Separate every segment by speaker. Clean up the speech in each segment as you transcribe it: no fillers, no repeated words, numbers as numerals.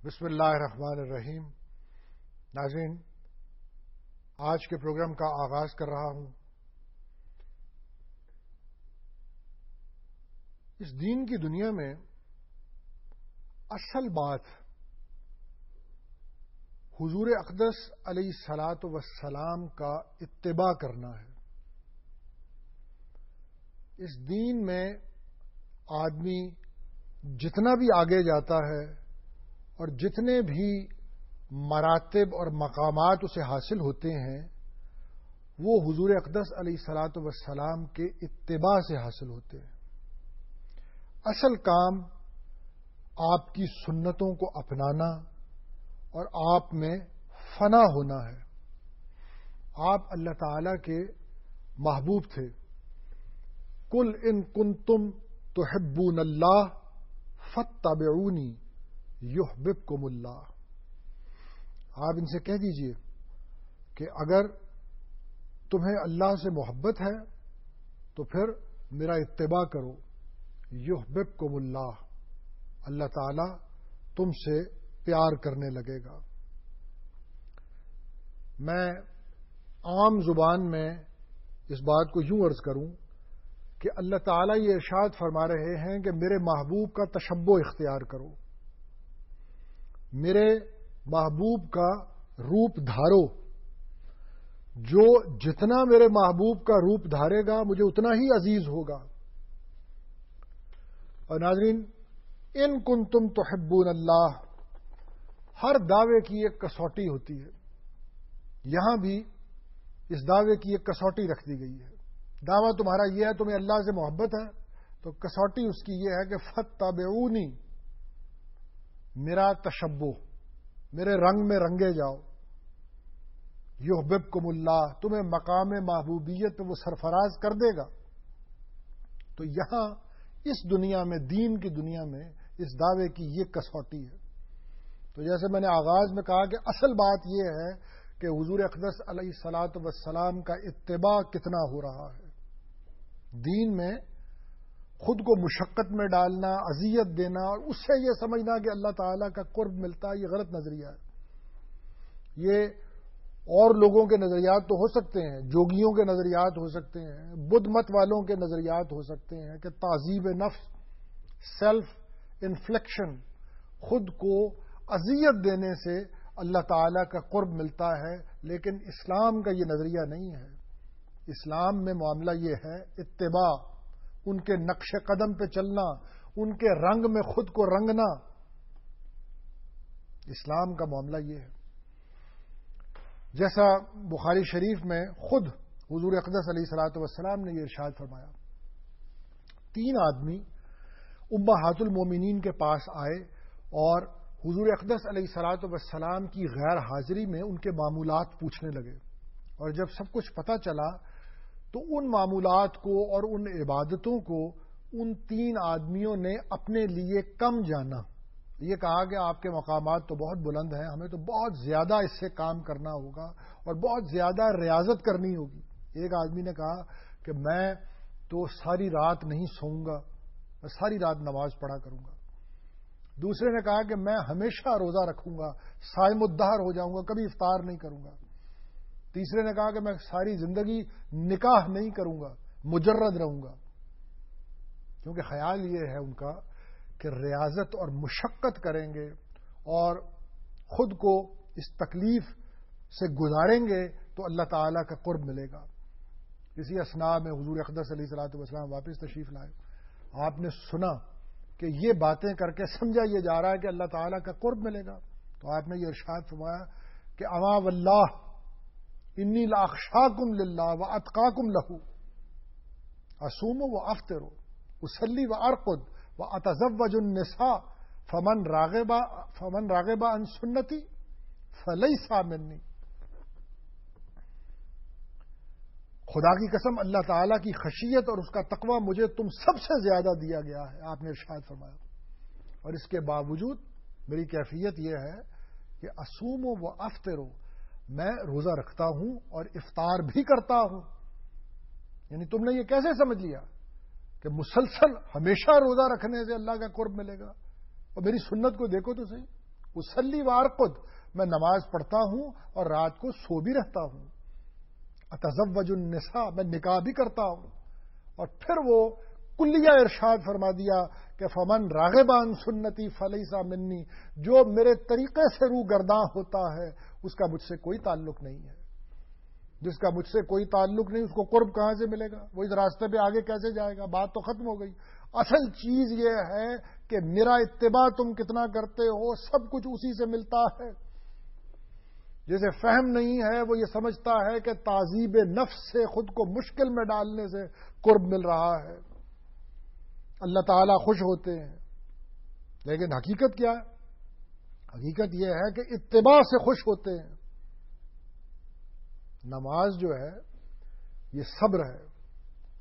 Speaker 1: بسم اللہ الرحمن الرحیم. ناظرین، آج کے پروگرام کا آغاز کر رہا ہوں. اس دین کی دنیا میں اصل بات حضور اقدس علیہ الصلاۃ والسلام کا اتباع کرنا ہے. اس دین میں آدمی جتنا بھی آگے جاتا ہے اور جتنے بھی مراتب اور مقامات اسے حاصل ہوتے ہیں وہ حضور اقدس علیہ الصلاۃ والسلام کے اتباع سے حاصل ہوتے ہیں. اصل کام آپ کی سنتوں کو اپنانا اور آپ میں فنا ہونا ہے. آپ اللہ تعالی کے محبوب تھے. قل ان کنتم تحبون اللہ فاتبعونی یحببکم اللہ. آپ ان سے کہہ دیجئے کہ اگر تمہیں اللہ سے محبت ہے تو پھر میرا اتباع کرو. یحببکم اللہ، اللہ تعالی تم سے پیار کرنے لگے گا. میں عام زبان میں اس بات کو یوں عرض کروں کہ اللہ تعالی یہ ارشاد فرما رہے ہیں کہ میرے محبوب کا تشبہ اختیار کرو، میرے محبوب کا روپ دھارو. جو جتنا میرے محبوب کا روپ دھارے گا مجھے اتنا ہی عزیز ہوگا. اور ناظرین، ان کنتم تحبون اللہ، ہر دعوے کی ایک کسوٹی ہوتی ہے. یہاں بھی اس دعوے کی ایک کسوٹی رکھ دی گئی ہے. دعویٰ تمہارا یہ ہے تمہیں اللہ سے محبت ہے تو کسوٹی اس کی یہ ہے کہ فاتبعونی، میرا تشبہ، میرے رنگ میں رنگے جاؤ. یحببکم اللہ، تمہیں مقام محبوبیت وہ سرفراز کر دے گا. تو یہاں اس دنیا میں، دین کی دنیا میں، اس دعوے کی یہ کسوٹی ہے. تو جیسے میں نے آغاز میں کہا کہ اصل بات یہ ہے کہ حضور اقدس علیہ الصلاۃ والسلام کا اتباع کتنا ہو رہا ہے. دین میں خود کو مشقت میں ڈالنا، اذیت دینا اور اس سے یہ سمجھنا کہ اللہ تعالیٰ کا قرب ملتا ہے، یہ غلط نظریہ ہے. یہ اور لوگوں کے نظریات تو ہو سکتے ہیں، جوگیوں کے نظریات ہو سکتے ہیں، بدھ مت والوں کے نظریات ہو سکتے ہیں کہ تعذیب نفس، سیلف انفلیکشن، خود کو اذیت دینے سے اللہ تعالیٰ کا قرب ملتا ہے. لیکن اسلام کا یہ نظریہ نہیں ہے. اسلام میں معاملہ یہ ہے اتباع، ان کے نقش قدم پہ چلنا، ان کے رنگ میں خود کو رنگنا. اسلام کا معاملہ یہ ہے. جیسا بخاری شریف میں خود حضور اقدس علیہ الصلاۃ والسلام نے یہ ارشاد فرمایا، 3 آدمی امہات المومنین کے پاس آئے اور حضور اقدس علیہ الصلاۃ والسلام کی غیر حاضری میں ان کے معمولات پوچھنے لگے. اور جب سب کچھ پتہ چلا تو ان معمولات کو اور ان عبادتوں کو ان 3 آدمیوں نے اپنے لیے کم جانا. یہ کہا کہ آپ کے مقامات تو بہت بلند ہیں، ہمیں تو بہت زیادہ اس سے کام کرنا ہوگا اور بہت زیادہ ریاضت کرنی ہوگی. ایک آدمی نے کہا کہ میں تو ساری رات نہیں سوؤں گا، میں ساری رات نماز پڑھا کروں گا. دوسرے نے کہا کہ میں ہمیشہ روزہ رکھوں گا، صائم الدہر ہو جاؤں گا، کبھی افطار نہیں کروں گا. تیسرے نے کہا کہ میں ساری زندگی نکاح نہیں کروں گا، مجرد رہوں گا. کیونکہ خیال یہ ہے ان کا کہ ریاضت اور مشقت کریں گے اور خود کو اس تکلیف سے گزاریں گے تو اللہ تعالیٰ کا قرب ملے گا. اسی اثناء میں حضور اقدس علیہ الصلاۃ والسلام واپس تشریف لائے. آپ نے سنا کہ یہ باتیں کر کے سمجھا یہ جا رہا ہے کہ اللہ تعالیٰ کا قرب ملے گا. تو آپ نے یہ ارشاد فرمایا کہ اما واللہ انی لاخشاکم للہ واتقاکم لہ، اصوم وافطر اصلی وارقد واتزوج النساء فمن راغب عن سنتی فلیس منی. خدا کی قسم اللہ تعالیٰ کی خشیت اور اس کا تقوی مجھے تم سب سے زیادہ دیا گیا ہے، آپ نے ارشاد فرمایا. اور اس کے باوجود میری کیفیت یہ ہے کہ اصوم و افطر، میں روزہ رکھتا ہوں اور افطار بھی کرتا ہوں. یعنی تم نے یہ کیسے سمجھ لیا کہ مسلسل ہمیشہ روزہ رکھنے سے اللہ کا قرب ملے گا. اور میری سنت کو دیکھو تو صحیح, اصلی وارقد, میں نماز پڑھتا ہوں اور رات کو سو بھی رہتا ہوں. اتزوج النساء, میں نکاح بھی کرتا ہوں. اور پھر وہ کلیہ ارشاد فرما دیا کہ فمن راغب عن سنتی فلیس منی, جو میرے طریقے سے روح گرداں ہوتا ہے اس کا مجھ سے کوئی تعلق نہیں ہے. جس کا مجھ سے کوئی تعلق نہیں, اس کو قرب کہاں سے ملے گا؟ وہ اس راستے پہ آگے کیسے جائے گا؟ بات تو ختم ہو گئی. اصل چیز یہ ہے کہ میرا اتباع تم کتنا کرتے ہو, سب کچھ اسی سے ملتا ہے. جسے فہم نہیں ہے وہ یہ سمجھتا ہے کہ تعذیب نفس سے خود کو مشکل میں ڈالنے سے قرب مل رہا ہے. اللہ تعالیٰ خوش ہوتے ہیں, لیکن حقیقت کیا ہے؟ حقیقت یہ ہے کہ اتباع سے خوش ہوتے ہیں. نماز جو ہے یہ صبر ہے,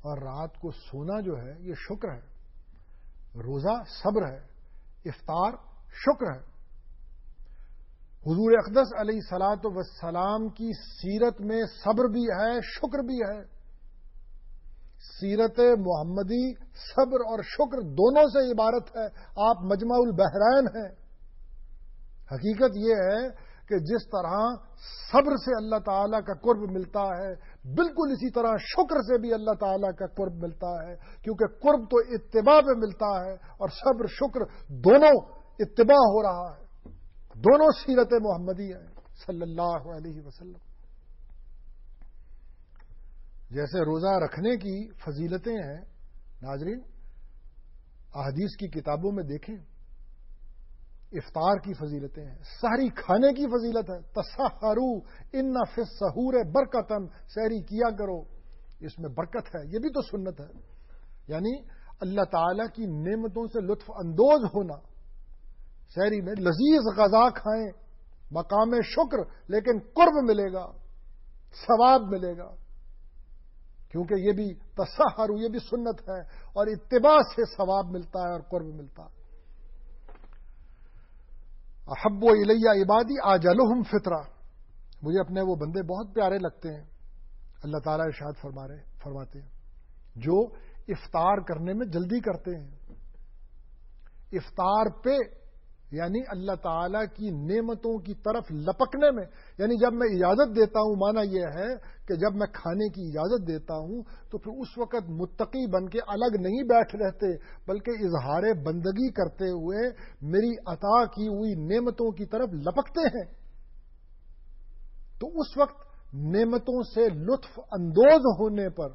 Speaker 1: اور رات کو سونا جو ہے یہ شکر ہے. روزہ صبر ہے, افطار شکر ہے. حضور اقدس علیہ الصلوۃ والسلام کی سیرت میں صبر بھی ہے, شکر بھی ہے. سیرت محمدی صبر اور شکر دونوں سے عبارت ہے. آپ مجمع البحرین ہیں. حقیقت یہ ہے کہ جس طرح صبر سے اللہ تعالیٰ کا قرب ملتا ہے, بالکل اسی طرح شکر سے بھی اللہ تعالیٰ کا قرب ملتا ہے. کیونکہ قرب تو اتباع پہ ملتا ہے, اور صبر شکر دونوں اتباع ہو رہا ہے. دونوں سیرت محمدی ہیں صلی اللہ علیہ وسلم. جیسے روزہ رکھنے کی فضیلتیں ہیں ناظرین, احادیث کی کتابوں میں دیکھیں. افطار کی فضیلتیں ہیں, سحری کھانے کی فضیلت ہے. تسحروا ان فی السحور برکتن, سحری کیا کرو, اس میں برکت ہے. یہ بھی تو سنت ہے. یعنی اللہ تعالی کی نعمتوں سے لطف اندوز ہونا. سحری میں لذیذ غذا کھائیں, مقام شکر, لیکن قرب ملے گا, ثواب ملے گا. کیونکہ یہ بھی تسحروا, یہ بھی سنت ہے, اور اتباع سے ثواب ملتا ہے اور قرب ملتا ہے. احب الیہ عبادی اجلہم فطرہ, مجھے اپنے وہ بندے بہت پیارے لگتے ہیں. اللہ تعالیٰ ارشاد فرماتے ہیں جو افطار کرنے میں جلدی کرتے ہیں. افطار پہ یعنی اللہ تعالیٰ کی نعمتوں کی طرف لپکنے میں. یعنی جب میں اجازت دیتا ہوں, مانا یہ ہے کہ جب میں کھانے کی اجازت دیتا ہوں تو پھر اس وقت متقی بن کے الگ نہیں بیٹھ رہتے, بلکہ اظہار بندگی کرتے ہوئے میری عطا کی ہوئی نعمتوں کی طرف لپکتے ہیں. تو اس وقت نعمتوں سے لطف اندوز ہونے پر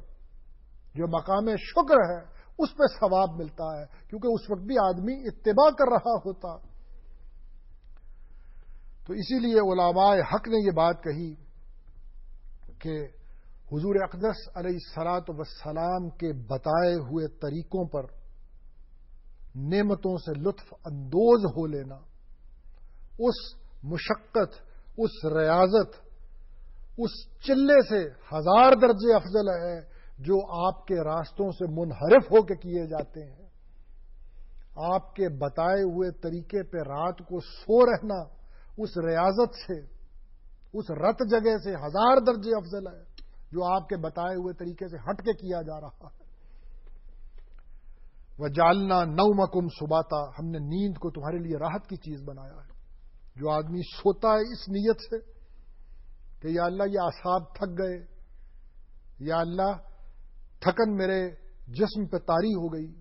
Speaker 1: جو مقام شکر ہے اس پہ ثواب ملتا ہے, کیونکہ اس وقت بھی آدمی اتباع کر رہا ہوتا. تو اسی لیے علماء حق نے یہ بات کہی کہ حضور اقدس علیہ الصلوۃ والسلام کے بتائے ہوئے طریقوں پر نعمتوں سے لطف اندوز ہو لینا, اس مشقت, اس ریاضت, اس چلے سے 1000 درجے افضل ہے جو آپ کے راستوں سے منحرف ہو کے کیے جاتے ہیں. آپ کے بتائے ہوئے طریقے پہ رات کو سو رہنا اس ریاضت سے, اس رت جگہ سے 1000 درجے افضل ہے جو آپ کے بتائے ہوئے طریقے سے ہٹ کے کیا جا رہا ہے. وَجَعَلْنَا نَوْمَكُمْ سُبَاتًا, ہم نے نیند کو تمہارے لیے راحت کی چیز بنایا ہے. جو آدمی سوتا ہے اس نیت سے کہ یا اللہ یہ اعصاب تھک گئے, یا اللہ تھکن میرے جسم پہ طاری ہو گئی,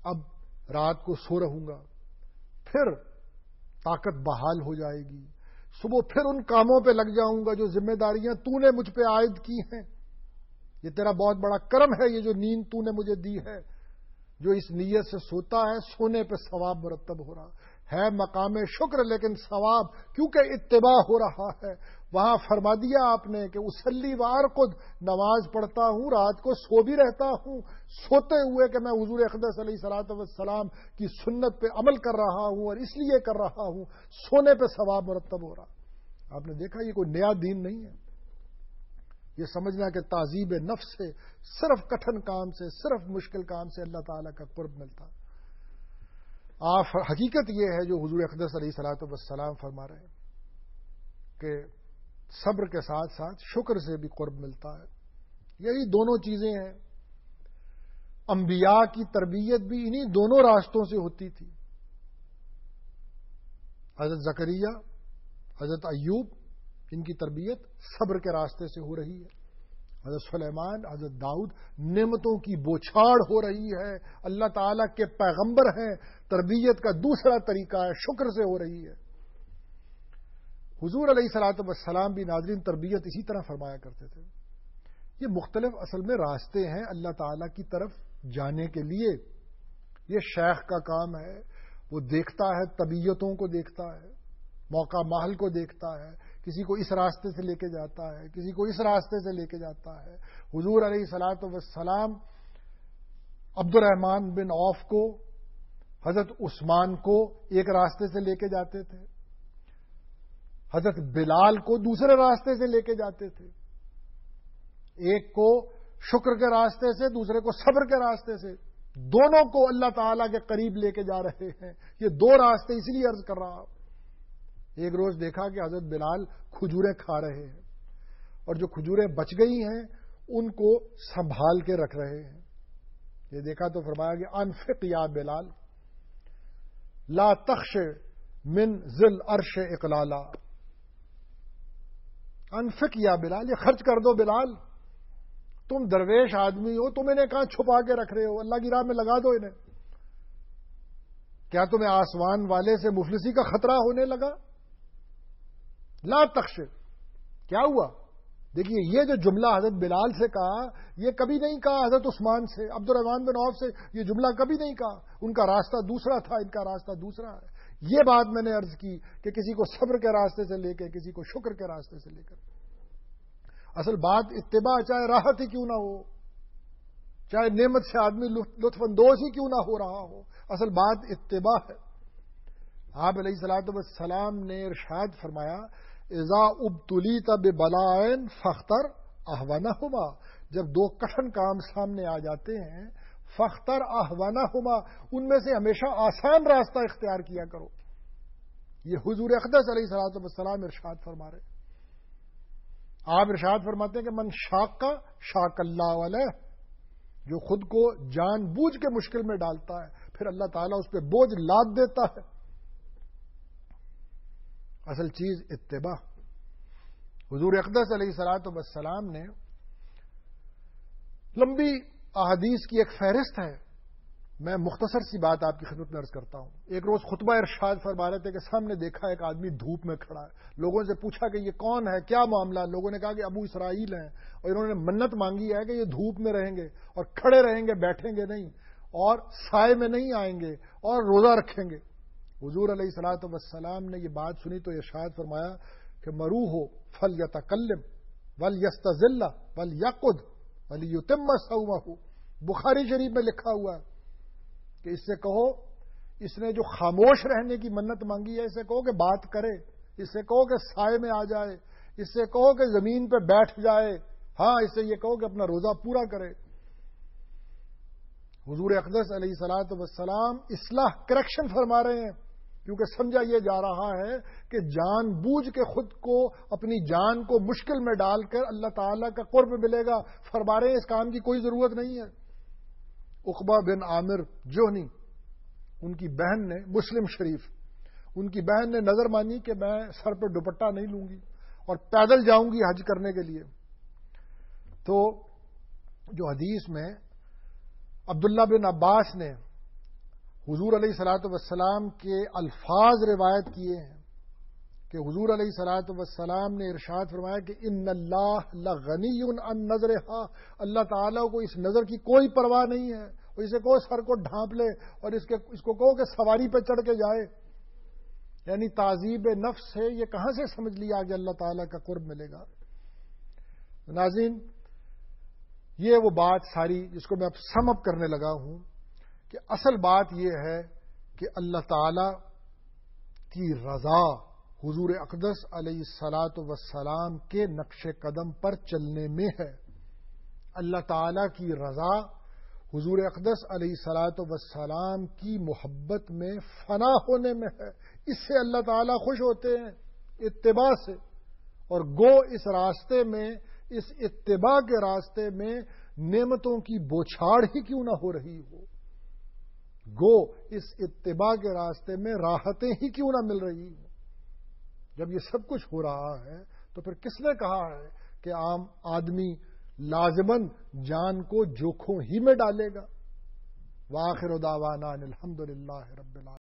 Speaker 1: اب رات کو سو رہوں گا, پھر طاقت بحال ہو جائے گی, صبح پھر ان کاموں پہ لگ جاؤں گا جو ذمہ داریاں تو نے مجھ پہ عائد کی ہیں. یہ تیرا بہت بڑا کرم ہے, یہ جو نیند تو نے مجھے دی ہے. جو اس نیت سے سوتا ہے سونے پہ ثواب مرتب ہو رہا ہے, مقام شکر, لیکن ثواب کیونکہ اتباع ہو رہا ہے. وہاں فرما دیا آپ نے کہ اصلی وارقد, نماز پڑھتا ہوں, رات کو سو بھی رہتا ہوں, سوتے ہوئے کہ میں حضور اقدس علیہ الصلوۃ والسلام کی سنت پہ عمل کر رہا ہوں, اور اس لیے کر رہا ہوں, سونے پہ ثواب مرتب ہو رہا. آپ نے دیکھا یہ کوئی نیا دین نہیں ہے. یہ سمجھنا کہ تعذیب نفس سے, صرف کٹھن کام سے, صرف مشکل کام سے اللہ تعالیٰ کا قرب ملتا. حقیقت یہ ہے جو حضور اقدس علیہ الصلوۃ والسلام فرما رہے ہیں کہ صبر کے ساتھ ساتھ شکر سے بھی قرب ملتا ہے. یہی دونوں چیزیں ہیں. انبیاء کی تربیت بھی انہی دونوں راستوں سے ہوتی تھی. حضرت زکریا، حضرت ایوب، ان کی تربیت صبر کے راستے سے ہو رہی ہے. حضرت سلیمان، حضرت داؤد، نعمتوں کی بوچھاڑ ہو رہی ہے. اللہ تعالیٰ کے پیغمبر ہیں، تربیت کا دوسرا طریقہ ہے، شکر سے ہو رہی ہے. حضور علیہ الصلوۃ والسلام بھی ناظرین تربیت اسی طرح فرمایا کرتے تھے. یہ مختلف اصل میں راستے ہیں اللہ تعالیٰ کی طرف جانے کے لیے. یہ شیخ کا کام ہے، وہ دیکھتا ہے، طبیعتوں کو دیکھتا ہے، موقع محل کو دیکھتا ہے، کسی کو اس راستے سے لے کے جاتا ہے، کسی کو اس راستے سے لے کے جاتا ہے. حضور علیہ الصلوۃ والسلام عبد الرحمن بن عوف کو، حضرت عثمان کو ایک راستے سے لے کے جاتے تھے، حضرت بلال کو دوسرے راستے سے لے کے جاتے تھے. ایک کو شکر کے راستے سے، دوسرے کو صبر کے راستے سے. دونوں کو اللہ تعالیٰ کے قریب لے کے جا رہے ہیں. یہ دو راستے اس لیے عرض کر رہا ہوں. ایک روز دیکھا کہ حضرت بلال کھجوریں کھا رہے ہیں، اور جو کھجوریں بچ گئی ہیں ان کو سنبھال کے رکھ رہے ہیں. یہ دیکھا تو فرمایا کہ انفق یا بلال لا تخش من ذل عرش اقلالا. انفق یا بلال، یہ خرچ کر دو بلال. تم درویش آدمی ہو، تم انہیں کہاں چھپا کے رکھ رہے ہو؟ اللہ کی راہ میں لگا دو انہیں. کیا تمہیں آسمان والے سے مفلسی کا خطرہ ہونے لگا؟ لا تخش. کیا ہوا؟ دیکھیے یہ جو جملہ حضرت بلال سے کہا، یہ کبھی نہیں کہا حضرت عثمان سے، عبد الرحمن بن عوف سے یہ جملہ کبھی نہیں کہا. ان کا راستہ دوسرا تھا، ان کا راستہ دوسرا ہے. یہ بات میں نے عرض کی کہ کسی کو صبر کے راستے سے لے کے، کسی کو شکر کے راستے سے لے کر. اصل بات اتباع، چاہے راحت ہی کیوں نہ ہو، چاہے نعمت سے آدمی لطف اندوز ہی کیوں نہ ہو رہا ہو، اصل بات اتباع ہے. آپ علیہ الصلوۃ والسلام نے ارشاد فرمایا اذا ابتلیت ببلاء فاختر اهونهما. جب دو کٹھن کام سامنے آ جاتے ہیں، فاختر اهونهما، ان میں سے ہمیشہ آسان راستہ اختیار کیا کرو. یہ حضور اقدس علیہ الصلوۃ والسلام ارشاد فرما رہے. آپ ارشاد فرماتے ہیں کہ من شاق شاق اللہ علیہ، جو خود کو جان بوجھ کے مشکل میں ڈالتا ہے پھر اللہ تعالیٰ اس پہ بوجھ لاد دیتا ہے. اصل چیز اتباع. حضور اقدس علیہ الصلوۃ والسلام نے لمبی احادیث کی ایک فہرست ہے، میں مختصر سی بات آپ کی خدمت میں عرض کرتا ہوں. ایک روز خطبہ ارشاد فرما رہے تھے کہ سامنے دیکھا ایک آدمی دھوپ میں کھڑا ہے. لوگوں سے پوچھا کہ یہ کون ہے، کیا معاملہ؟ لوگوں نے کہا کہ ابو اسرائیل ہیں، اور انہوں نے منت مانگی ہے کہ یہ دھوپ میں رہیں گے اور کھڑے رہیں گے، بیٹھیں گے نہیں، اور سائے میں نہیں آئیں گے، اور روزہ رکھیں گے. حضور علیہ الصلوۃ والسلام نے یہ بات سنی تو ارشاد فرمایا کہ مروہ فلیتکلم ولیستظل ولیقعد ولیتم صومہ. بخاری شریف میں لکھا ہوا ہے کہ اس سے کہو، اس نے جو خاموش رہنے کی منت مانگی ہے، اس سے کہو کہ بات کرے، اس سے کہو کہ سائے میں آ جائے، اس سے کہو کہ زمین پہ بیٹھ جائے، ہاں اس سے یہ کہو کہ اپنا روزہ پورا کرے. حضور اقدس علیہ الصلوۃ والسلام اصلاح کریکشن فرما رہے ہیں، کیونکہ سمجھا یہ جا رہا ہے کہ جان بوجھ کے خود کو، اپنی جان کو مشکل میں ڈال کر اللہ تعالیٰ کا قرب ملے گا. فرما رہے ہیں اس کام کی کوئی ضرورت نہیں ہے. عقبہ بن عامر جوہنی، ان کی بہن نے، مسلم شریف، ان کی بہن نے نظر مانی کہ میں سر پہ دوپٹہ نہیں لوں گی اور پیدل جاؤں گی حج کرنے کے لیے. تو جو حدیث میں عبداللہ بن عباس نے حضور علیہ الصلوۃ والسلام کے الفاظ روایت کیے ہیں کہ حضور علیہ الصلوۃ والسلام نے ارشاد فرمایا کہ ان اللہ لغنی عن نظرها، اللہ تعالیٰ کو اس نظر کی کوئی پرواہ نہیں ہے. اور اسے کہو سر کو ڈھانپ لے، اور اس کو کہو کہ سواری پہ چڑھ کے جائے. یعنی تعذیب نفس ہے. یہ کہاں سے سمجھ لیا کہ اللہ تعالیٰ کا قرب ملے گا؟ ناظرین، یہ وہ بات ساری جس کو میں اب سم اپ کرنے لگا ہوں کہ اصل بات یہ ہے کہ اللہ تعالی کی رضا حضور اقدس علیہ الصلوۃ والسلام کے نقش قدم پر چلنے میں ہے. اللہ تعالی کی رضا حضور اقدس علیہ الصلوۃ والسلام کی محبت میں فنا ہونے میں ہے. اس سے اللہ تعالی خوش ہوتے ہیں، اتباع سے. اور گو اس راستے میں، اس اتباع کے راستے میں نعمتوں کی بوچھاڑ ہی کیوں نہ ہو رہی ہو، گو اس اتباع کے راستے میں راحتیں ہی کیوں نہ مل رہی ہوں۔ جب یہ سب کچھ ہو رہا ہے تو پھر کس نے کہا ہے کہ عام آدمی لازماً جان کو جوکھوں ہی میں ڈالے گا؟ وآخر دعوانا الحمدللہ رب العالمین۔